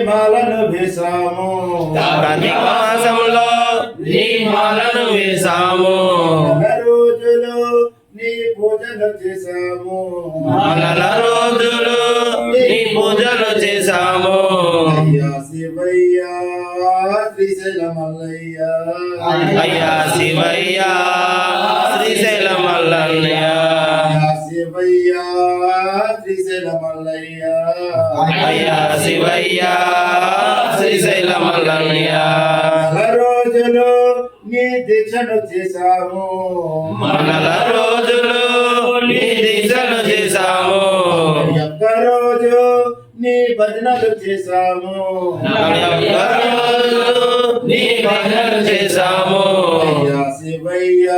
మాలను వేసాము కార్తీక మాసంలో నీ మాలను వేసాము రోజులు నీ పూజలు చేసాము నెల రోజులు నీ పూజలు చేసాము అయ్యా శివయ్య శ్రీశైల మల్లయ్య అయ్యా శివయ్య శ్రీశైల మల్లయ్య శివయ్య శ్రీశైల మల్లయ్య అయ్యా శివయ్య శ్రీశైల మల్లయ్య రోజులు నీ దీక్షను చేశాము నెల రోజులు నీ దీక్షలు చేసాము ఒక్క రోజు నీ భజనలు చేశాము నీ భజనలు చేసాము అయ్యా శివయ్య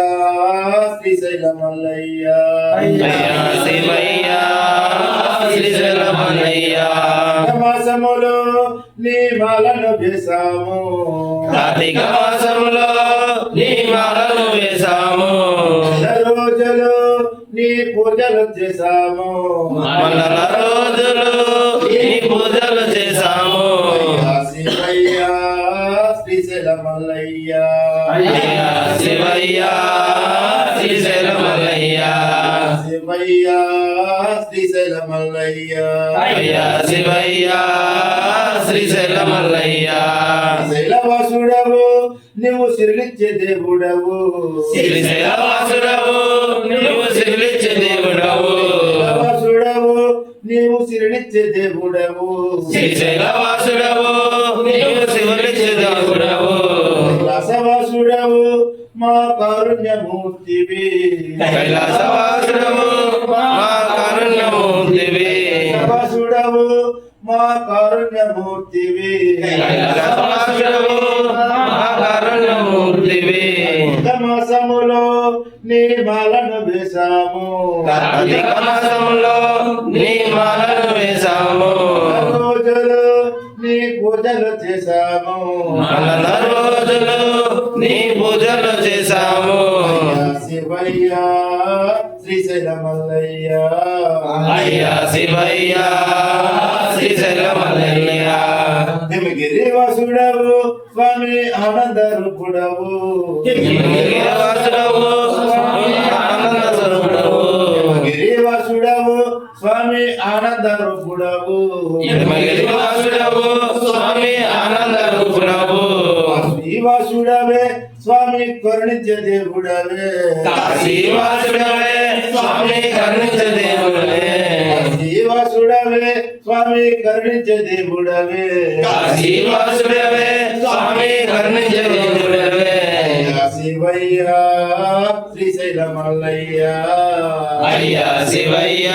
శ్రీశైల మల్లయ్య అయ్యా శివయ్య శ్రీశైల మల్లయ్య మాసములో నీ మాలను వేసాము కార్తీక మాసంలో నీ మాలను వేసాము రోజులు నీ పూజలు చేసాము నెల రోజులు నీ పూజలు చేసాము అయ్యా శివయ్య శ్రీశైల మల్లయ్య అయ్యా శివయ్య శ్రీశైల మల్లయ్య శివయ్య శ్రీశైల మల్లయ్య అయ్యా శివయ్య శ్రీశైల మల్లయ్య శైలవాసుడవు నువ్వు సిరిలిచ్చే దేవుడవు శ్రీశైలవాసుడవు నువ్వు సిరిలిచ్చే దేవుడవు శైలవాసుడవు నీవు సిరిలిచ్చే దేవుడవు శ్రీశైలవాసుడవు నువ్వు సిరిలిచ్చే దేవుడవు కైలాసవాసుడవు మా కారుణ్యమూర్తివి కైలాసవాసుడవు మా కారుణ్యమూర్తివి కైలాసవాసుడవు మా కారుణ్యమూర్తివి కైలాసవాసుడవు మా కారుణ్యమూర్తివి మాసములో నీ మాలను వేసాము కార్తీక మాసంలో నీ మాలను వేసాము రోజులు నీ పూజలు చేసాము నెల రోజులు నీ పూజలు చేసాము అయ్యా శివయ్య శ్రీశైల మల్లయ్య అయ్యా శివయ్య శ్రీశైల మల్లయ్య హిమగిరి వాసుడవు స్వామి ఆనంద రూపుడవు వాసుడవు ఆనంద స్వరూపుడవు హిమగిరి వాసుడవు స్వామి ఆనంద రూపుడవు వాసుడవు స్వామి ఆనంద రూపుడవు శ్రీవాసుడవే స్వామి కరుణించే దేవుడవే కాశీవాసుడవే స్వామి కరుణించే దేవుడవే శ్రీవాసుడవే స్వామి కరుణించే దేవుడవే కాశీవాసుడవే స్వామి కరుణించే దేవుడవే శివయ్య శ్రీశైల మల్లయ్య అయ్యా శివయ్య